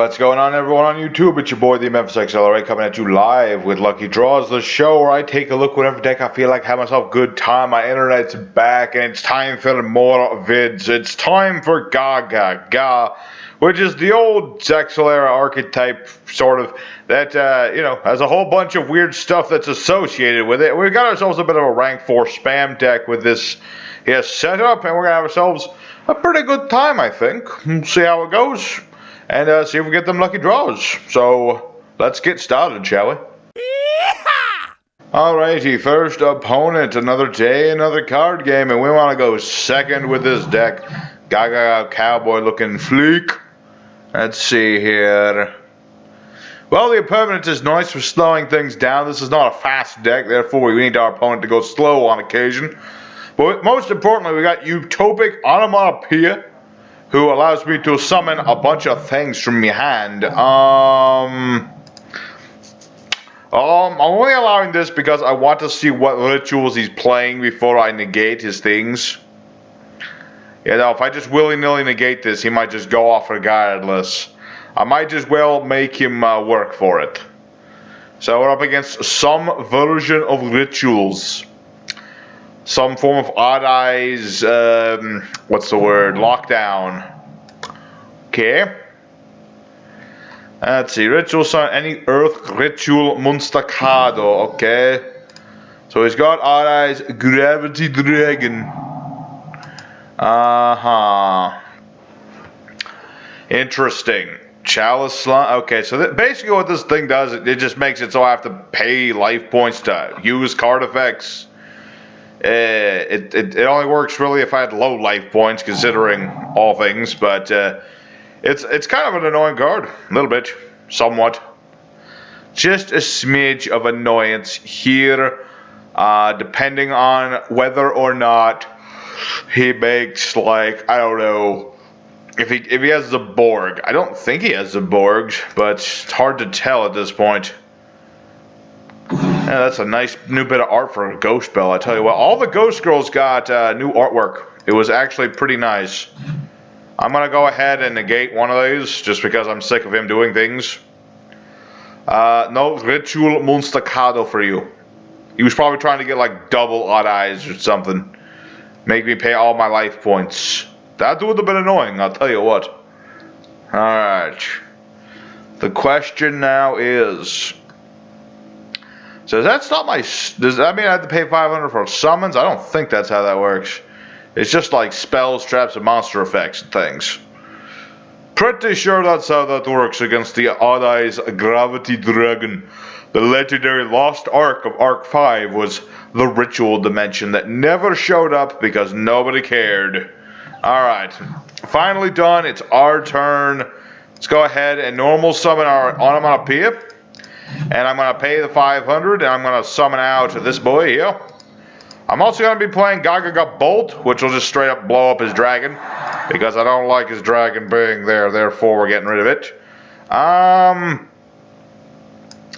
What's going on, everyone on YouTube? It's your boy, the Memphis XLRA, coming at you live with Lucky Draws, the show where I take a look whatever deck I feel like, have myself a good time. My internet's back, and it's time for more vids. It's time for GaGaGa, which is the old XLRA archetype, sort of, that, has a whole bunch of weird stuff that's associated with it. We've got ourselves a bit of a rank 4 spam deck with this setup, and we're going to have ourselves a pretty good time, I think. See how it goes. And see if we get them lucky draws. So, let's get started, shall we? Alrighty, first opponent, another day, another card game, and we want to go second with this deck. GaGaGa Cowboy looking fleek. Let's see here. Well, the opponent is nice for slowing things down. This is not a fast deck, therefore we need our opponent to go slow on occasion. But most importantly, we got Utopic Onomatopoeia, who allows me to summon a bunch of things from my hand. I'm only allowing this because I want to see what rituals he's playing before I negate his things. You know, if I just willy-nilly negate this, he might just go off regardless. I might just well make him work for it. So we're up against some version of rituals. Some form of odd eyes, what's the word? Lockdown. Okay. Let's see. Ritual summon any Earth Ritual Munstacado. Okay. So he's got odd eyes, Gravity Dragon. Interesting. Chalice Slime. Okay, so basically what this thing does, it just makes it so I have to pay life points to use card effects. It only works really if I had low life points, considering all things, but it's kind of an annoying card, a little bit, somewhat. Just a smidge of annoyance here, depending on whether or not he makes, like, I don't know, if he has the Borg. I don't think he has the Borg, but it's hard to tell at this point. Yeah, that's a nice new bit of art for a Ghost Bell. I tell you what, all the Ghost Girls got new artwork. It was actually pretty nice. I'm going to go ahead and negate one of these, just because I'm sick of him doing things. No Ritual Munstacado for you. He was probably trying to get like double odd eyes or something. Make me pay all my life points. That would have been annoying, I'll tell you what. Alright. The question now is... So that's not my... Does that mean I have to pay 500 for summons? I don't think that's how that works. It's just like spells, traps, and monster effects and things. Pretty sure that's how that works against the Odd Eyes Gravity Dragon. The legendary Lost Ark of Arc 5 was the ritual dimension that never showed up because nobody cared. Alright. Finally done. It's our turn. Let's go ahead and normal summon our Onomatopoeia. And I'm going to pay the 500, and I'm going to summon out this boy here. I'm also going to be playing GaGaGa Bolt, which will just straight up blow up his dragon, because I don't like his dragon being there, therefore we're getting rid of it.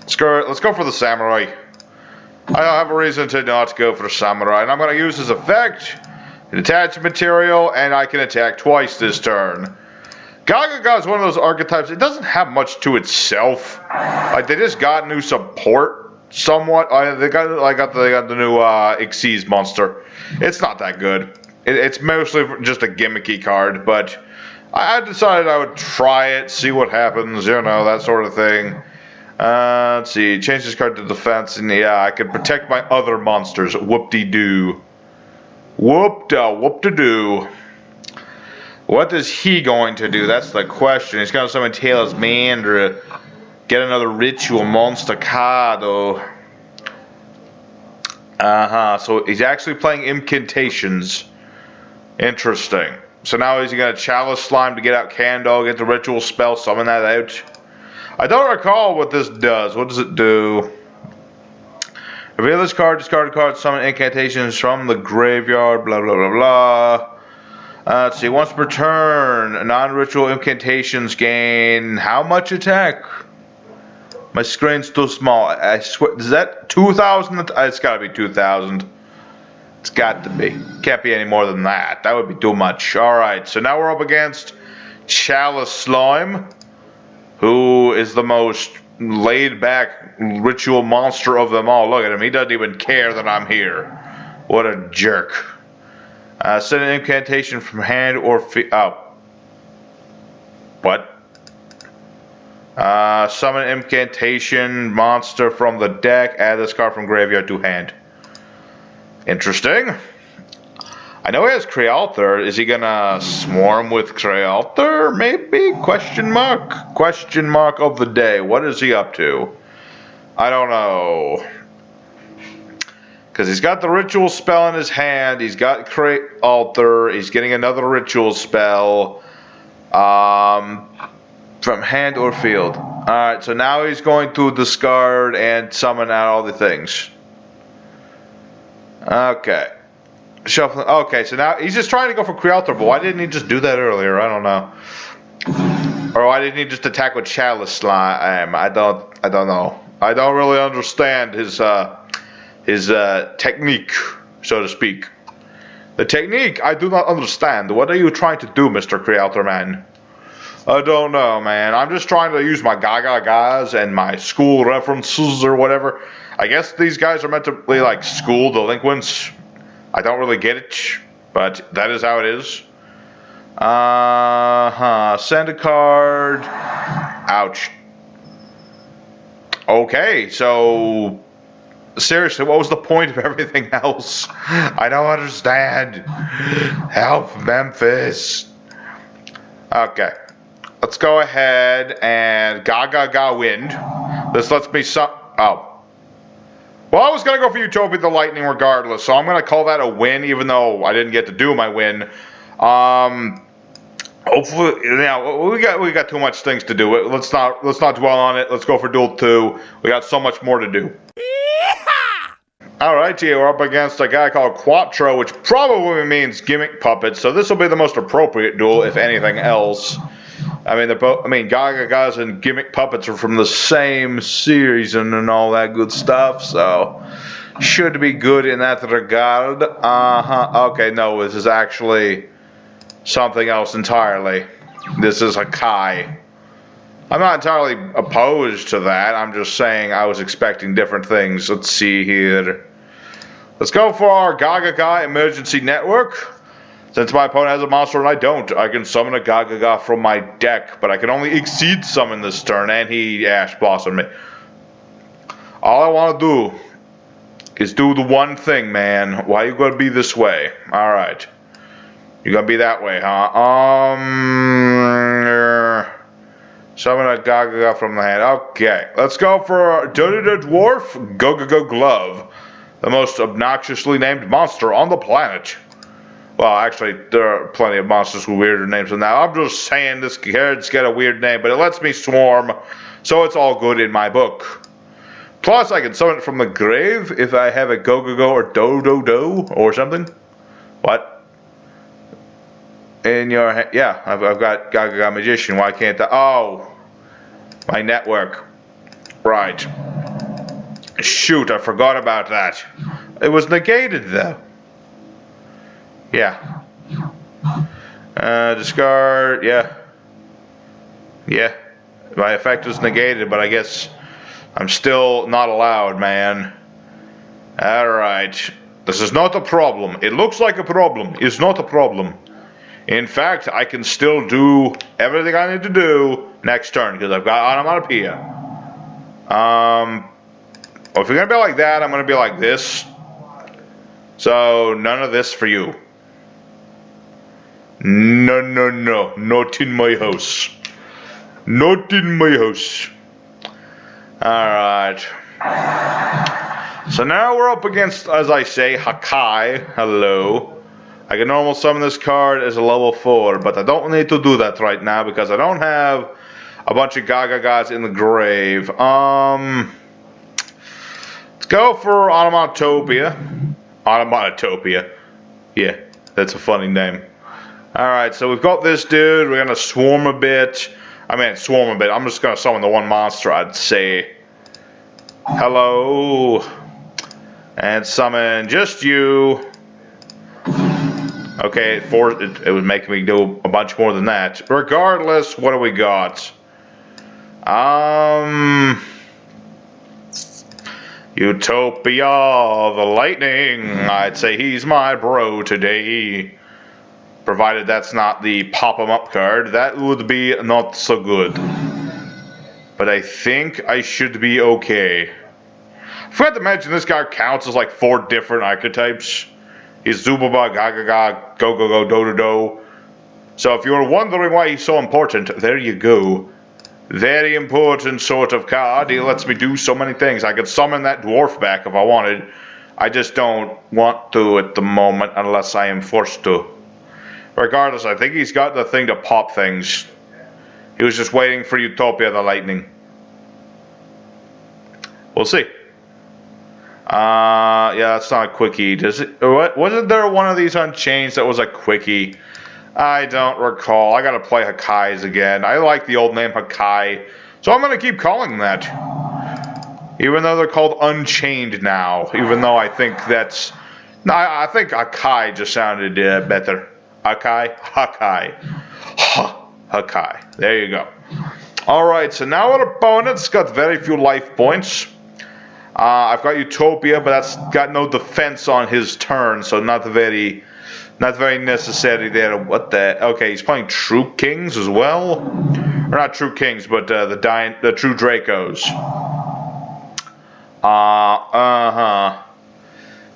Let's go for the Samurai. I don't have a reason to not go for the Samurai, and I'm going to use his effect, an attachment material, and I can attack twice this turn. GaGaGa is one of those archetypes, it doesn't have much to itself. Like, they just got new support, somewhat. They got the new Xyz monster. It's not that good. It's mostly just a gimmicky card, but I decided I would try it, see what happens, you know, that sort of thing. Let's see, change this card to defense, and yeah, I can protect my other monsters. Whoop-de-doo. Whoop-de-doo. What is he going to do? That's the question. He's going to summon Taylor's Mandra. Get another Ritual Munstacado. So he's actually playing Incantations. Interesting. So now he's going to Chalice Slime to get out Candle, get the Ritual spell, summon that out. I don't recall what this does. What does it do? Reveal this card, discard a card, summon Incantations from the graveyard, blah, blah, blah, blah. Let's see, once per turn, non-ritual incantations gain how much attack? My screen's too small. I swear, is that 2,000? It's gotta be 2,000. It's got to be. Can't be any more than that. That would be too much. Alright, so now we're up against Chalice Slime, is the most laid-back ritual monster of them all. Look at him. He doesn't even care that I'm here. What a jerk. Send an incantation from hand or feet. Oh. What? Summon incantation monster from the deck. Add this card from graveyard to hand. Interesting. I know he has Crealther. Is he gonna swarm with Crealther? Maybe? Question mark? Question mark of the day. What is he up to? I don't know. Because he's got the ritual spell in his hand. He's got Crealther. He's getting another ritual spell. From hand or field. Alright, so now he's going to discard and summon out all the things. Okay. Shuffling. Okay, so now he's just trying to go for Crealther, but why didn't he just do that earlier? I don't know. Or why didn't he just attack with Chalice Slime? I don't know. I don't really understand his technique, so to speak. The technique I do not understand. What are you trying to do, Mr. Crealther man? I don't know, man. I'm just trying to use my GaGaGas and my school references or whatever. I guess these guys are meant to be like school delinquents. I don't really get it, but that is how it is. Send a card. Ouch. Okay, so seriously, what was the point of everything else? I don't understand. Help, Memphis. Okay. Let's go ahead and GaGaGa Wind. This lets me oh. Well, I was going to go for Utopia the Lightning regardless, so I'm going to call that a win, even though I didn't get to do my win. Hopefully, we got too much things to do. Let's not dwell on it. Let's go for Duel 2. We got so much more to do. Alright, here we're up against a guy called Quattro, which probably means gimmick puppet, so this will be the most appropriate duel, if anything else. I mean, GaGaGas and gimmick puppets are from the same series and all that good stuff, so should be good in that regard. Okay, no, this is actually something else entirely. This is a Kai. I'm not entirely opposed to that. I'm just saying I was expecting different things. Let's see here. Let's go for our GaGaGa Emergency Network. Since my opponent has a monster and I don't, I can summon a GaGaGa from my deck, but I can only exceed summon this turn, and he Ash Blossomed me. All I want to do is do the one thing, man. Why you gonna be this way? Alright. You're gonna be that way, huh? Summon a GaGaGa from the hand. Okay, let's go for Dirty the Dwarf, GaGaGa Glove. The most obnoxiously named monster on the planet. Well, actually, there are plenty of monsters with weirder names than that. I'm just saying this card's got a weird name, but it lets me swarm, so it's all good in my book. Plus, I can summon it from the grave if I have a GoGoGo or Do or something. What? In your hand? Yeah, I've got GaGaGa Magician. Why can't I? Oh, my network. Right. Shoot, I forgot about that. It was negated, though. Yeah. Discard, yeah. Yeah. My effect was negated, but I guess I'm still not allowed, man. Alright. This is not a problem. It looks like a problem. It's not a problem. In fact, I can still do everything I need to do next turn, because I've got Onomatopoeia. Well, if you're going to be like that, I'm going to be like this. So, none of this for you. No, not in my house. Not in my house. Alright. So now we're up against, as I say, Hakai. Hello. I can normal summon this card as a level 4, but I don't need to do that right now because I don't have a bunch of GaGaGas in the grave. Let's go for Onomatopoeia. Onomatopoeia. Yeah, that's a funny name. Alright, so we've got this dude. We're going to swarm a bit. I'm just going to summon the one monster, I'd say. Hello. And summon just you. Okay, it would make me do a bunch more than that. Regardless, what do we got? Utopia, the lightning. I'd say he's my bro today. Provided that's not the pop 'em up card. That would be not so good. But I think I should be okay. I forgot to mention this card counts as like 4 different archetypes. He's Zubaba, GaGaGa, GoGoGo, Dododo. So if you were wondering why he's so important, there you go. Very important sort of card. He lets me do so many things. I could summon that dwarf back if I wanted. I just don't want to at the moment unless I am forced to. Regardless, I think he's got the thing to pop things. He was just waiting for Utopia the Lightning. We'll see. Yeah, that's not a quickie. Does it? What? Wasn't there one of these Unchanged that was a quickie? I don't recall. I gotta play Hakai's again. I like the old name Hakai, so I'm gonna keep calling that. Even though they're called Unchained now. Even though I think that's... No, I think Hakai just sounded better. Hakai? Hakai. Hakai. There you go. Alright, so now our opponent's got very few life points. I've got Utopia, but that's got no defense on his turn, so not very necessary there. What the... Okay, he's playing True Kings as well? Or not True Kings, but the True Dracos.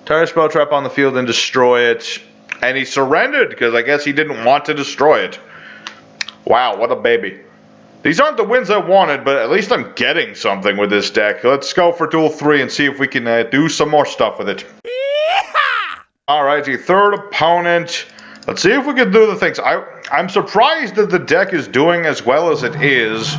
Tire spell trap on the field and destroy it. And he surrendered, because I guess he didn't want to destroy it. Wow, what a baby. These aren't the wins I wanted, but at least I'm getting something with this deck. Let's go for duel 3 and see if we can do some more stuff with it. Alrighty, third opponent. Let's see if we can do the things. I'm surprised that the deck is doing as well as it is.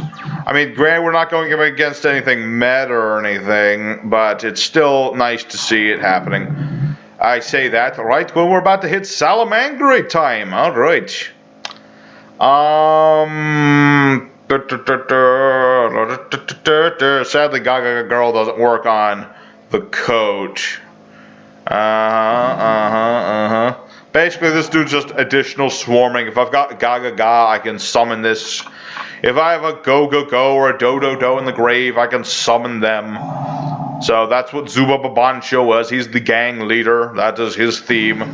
I mean, granted, we're not going against anything meta or anything, but it's still nice to see it happening. I say that right when we're about to hit Salamangreat time. Alright. Sadly, GaGaGa Girl doesn't work on the coach. Basically, this dude's just additional swarming. If I've got GaGaGa, I can summon this. If I have a GoGoGo or a Dododo in the grave, I can summon them. So that's what Zubababancho was. He's the gang leader. That is his theme.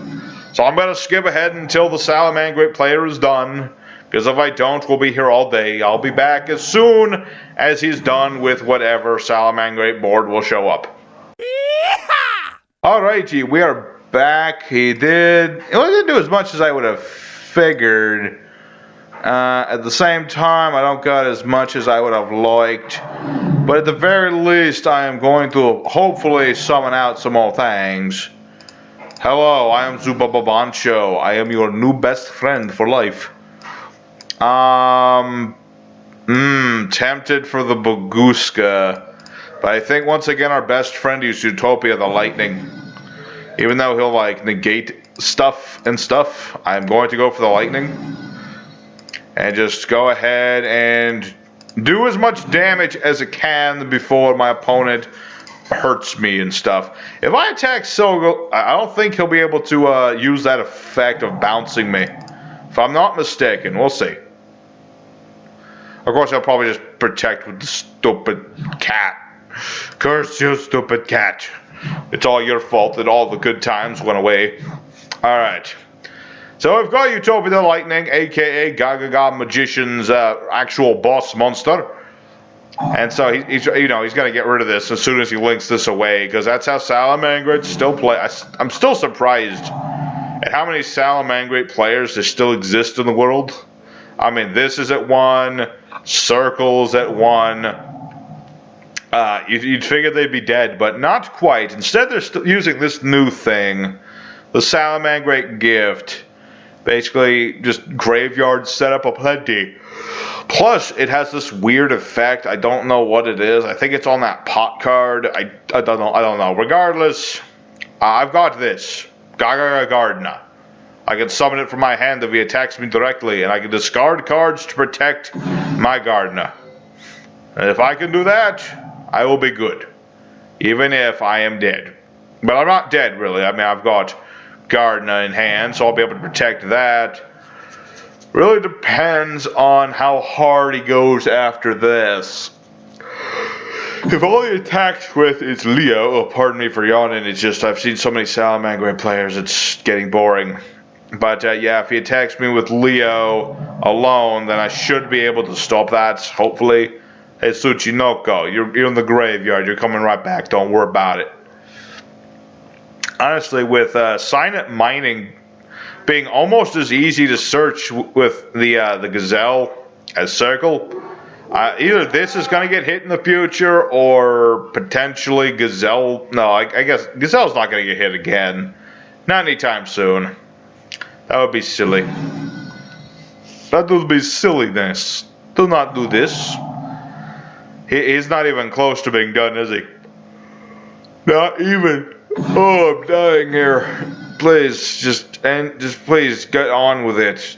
So I'm going to skip ahead until the Salamangreat player is done. Because if I don't, we'll be here all day. I'll be back as soon as he's done with whatever Salamangreat board will show up. Alrighty, we are back. He didn't do as much as I would have figured. At the same time, I don't got as much as I would have liked. But at the very least, I am going to hopefully summon out some more things. Hello, I am Zubababancho. I am your new best friend for life. Tempted for the Baguska. But I think once again our best friend is Utopia the Lightning. Even though he'll like negate stuff, I'm going to go for the Lightning. And just go ahead and do as much damage as it can before my opponent hurts me and stuff. If I attack Silgo, I don't think he'll be able to use that effect of bouncing me. If I'm not mistaken, we'll see. Of course, I'll probably just protect with the stupid cat. Curse you, stupid cat. It's all your fault that all the good times went away. Alright. So we've got Utopia the Lightning, aka GaGaGa Magician's actual boss monster. And so he's gonna get rid of this as soon as he links this away, because that's how Salamangreat still play. I'm still surprised at how many Salamangreat players there still exist in the world. I mean, this is at 1, Circle's at 1. You'd figure they'd be dead, but not quite. Instead, they're still using this new thing, the Salamangreat Gift. Basically, just graveyard setup aplenty. Plus, it has this weird effect. I don't know what it is. I think it's on that pot card. I don't know. Regardless, I've got this. GaGaGa Gardener. I can summon it from my hand if he attacks me directly, and I can discard cards to protect my Gardener. And if I can do that, I will be good. Even if I am dead. But I'm not dead, really. I mean, I've got Gardener in hand, so I'll be able to protect that. Really depends on how hard he goes after this. If all he attacked with is Leo, oh, pardon me for yawning, it's just I've seen so many Salamangreat players, it's getting boring. But yeah, if he attacks me with Leo alone, then I should be able to stop that, hopefully. Hey, Tsuchinoko, you're in the graveyard, you're coming right back, don't worry about it. Honestly, with Signet Mining being almost as easy to search with the Gazelle as Circle, either this is going to get hit in the future, or potentially Gazelle. No, I guess Gazelle's not going to get hit again. Not anytime soon. That would be silly. That would be silliness. Do not do this. He's not even close to being done, is he? Not even. Oh, I'm dying here. Please, just please get on with it.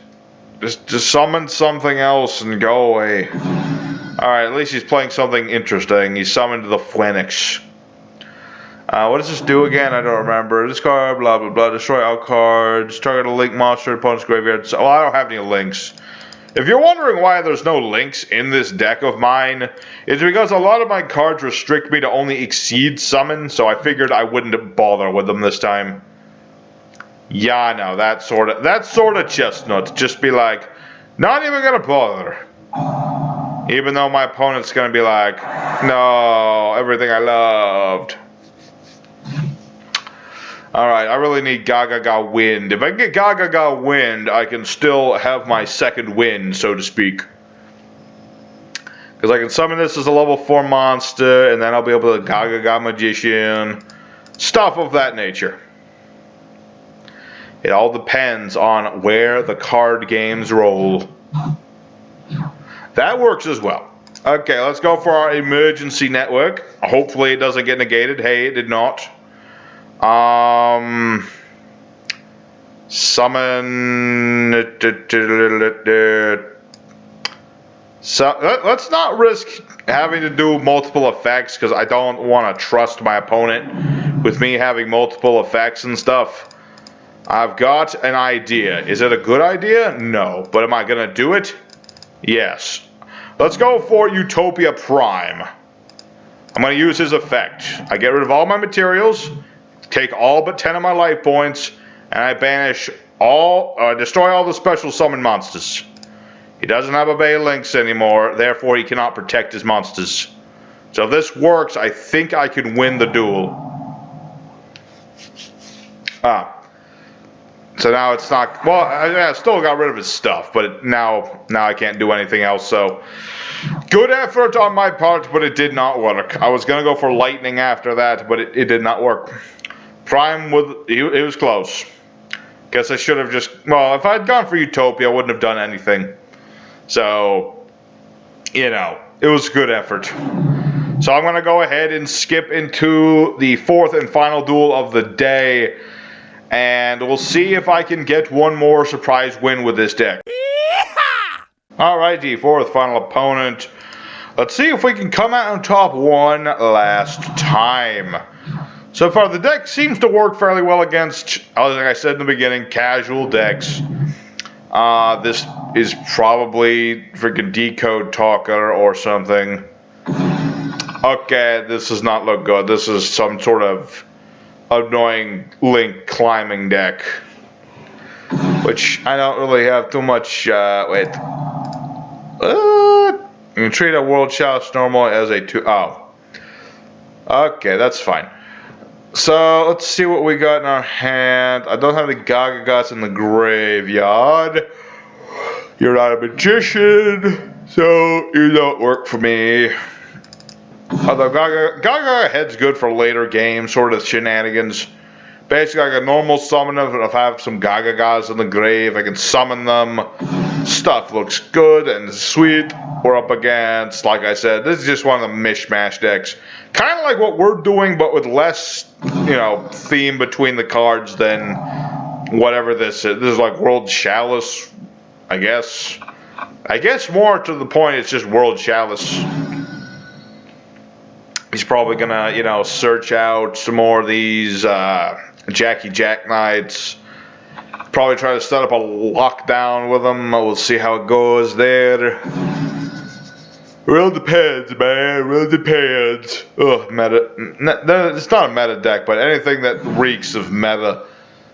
Just summon something else and go away. Alright, at least he's playing something interesting. He summoned the Phoenix. What does this do again? I don't remember. Discard, blah, blah, blah. Destroy all cards. Target a link monster, opponent's graveyard. So, I don't have any links. If you're wondering why there's no links in this deck of mine, it's because a lot of my cards restrict me to only exceed summon, so I figured I wouldn't bother with them this time. Yeah, I know, that sort of chestnut. Just be like, not even gonna bother. Even though my opponent's gonna be like, no, everything I loved. Alright, I really need GaGaGa Wind. If I can get GaGaGa Wind, I can still have my second win, so to speak. Because I can summon this as a level 4 monster, and then I'll be able to GaGaGa Magician. Stuff of that nature. It all depends on where the card games roll. That works as well. Okay, let's go for our emergency network. Hopefully it doesn't get negated. Hey, it did not. Summon. So let's not risk having to do multiple effects, because I don't want to trust my opponent with me having multiple effects and stuff. I've got an idea. Is it a good idea? No. But am I going to do it? Yes. Let's go for Utopia Prime. I'm going to use his effect. I get rid of all my materials, take all but 10 of my life points, and I banish all, destroy all the special summon monsters. He doesn't have Obey Links anymore, therefore he cannot protect his monsters. So if this works, I think I can win the duel. So now it's not, well, I still got rid of his stuff, but now I can't do anything else, so. Good effort on my part, but it did not work. I was going to go for lightning after that, but it did not work. Prime, it was close. Guess I should have just, well, if I had gone for Utopia, I wouldn't have done anything. So, you know, it was good effort. So I'm going to go ahead and skip into the fourth and final duel of the day. And we'll see if I can get one more surprise win with this deck. Alrighty, fourth final opponent. Let's see if we can come out on top one last time. So far, the deck seems to work fairly well against, like I said in the beginning, casual decks. This is probably freaking Decode Talker or something. Okay, this does not look good. This is some sort of annoying Link climbing deck, which I don't really have too much. Wait. You can treat a World Chalice normal as a 2. Oh. Okay, that's fine. So let's see what we got in our hand. I don't have the GaGaGas in the graveyard. You're not a magician, so you don't work for me. Although GaGaGa head's good for later games, sort of shenanigans. Basically, like a normal summoner, if I have some GaGaGas in the grave, I can summon them. Stuff looks good and sweet. We're up against, like I said, this is just one of the mishmash decks. Kind of like what we're doing, but with less, you know, theme between the cards than whatever this is. This is like World Chalice, I guess. I guess more to the point, it's just World Chalice. He's probably gonna, you know, search out some more of these Jackie Jack Knights. Probably try to set up a lockdown with them. We'll see how it goes there. Real depends, man. Real depends. Ugh, meta. It's not a meta deck, but anything that reeks of meta,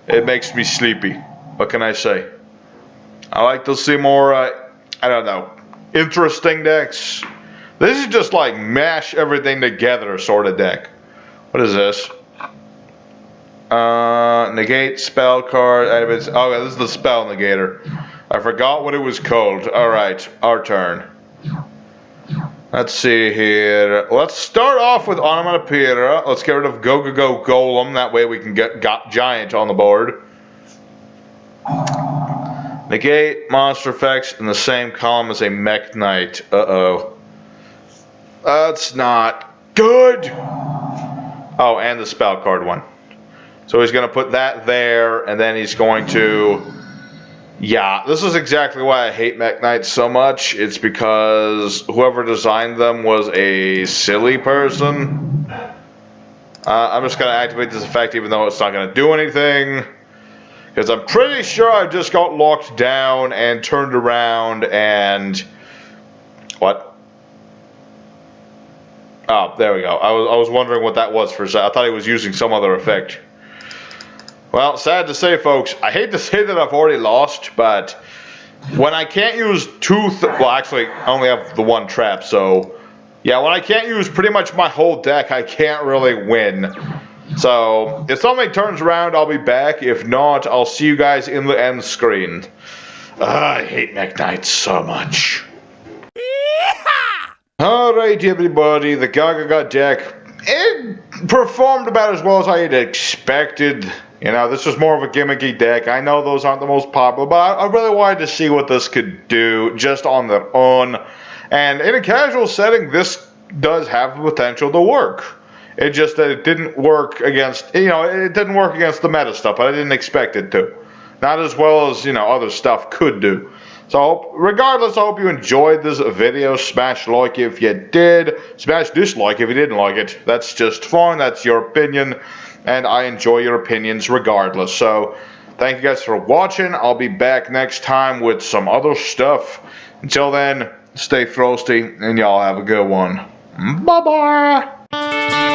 it makes me sleepy. What can I say? I like to see more, I don't know, interesting decks. This is just like mash everything together sort of deck. What is this? Negate spell card. Oh, this is the spell negator. I forgot what it was called. Alright, our turn. Let's see here. Let's start off with Onomatopoeia. Let's get rid of GaGaGa Golem. That way we can get Giant on the board. Negate monster effects in the same column as a Mech Knight. Uh-oh. That's not good. Oh, and the spell card one. So he's going to put that there, and then he's going to... Yeah, this is exactly why I hate Mech Knights so much. It's because whoever designed them was a silly person. I'm just going to activate this effect even though it's not going to do anything. Because I'm pretty sure I just got locked down and turned around and... What? Oh, there we go. I was wondering what that was for a second. I thought he was using some other effect. Well, sad to say, folks, I hate to say that I've already lost, but when I can't use well, actually, I only have the one trap, so yeah, when I can't use pretty much my whole deck, I can't really win. So if something turns around, I'll be back. If not, I'll see you guys in the end screen. I hate Mech Knights so much. Alright, everybody, the GaGaGa deck, it performed about as well as I had expected. You know, this was more of a gimmicky deck. I know those aren't the most popular, but I really wanted to see what this could do just on their own. And in a casual setting, this does have the potential to work. It just that it didn't work against, it didn't work against the meta stuff, but I didn't expect it to. Not as well as, other stuff could do. So, regardless, I hope you enjoyed this video. Smash like if you did. Smash dislike if you didn't like it. That's just fine. That's your opinion. And I enjoy your opinions regardless. So, thank you guys for watching. I'll be back next time with some other stuff. Until then, stay frosty, and y'all have a good one. Bye-bye.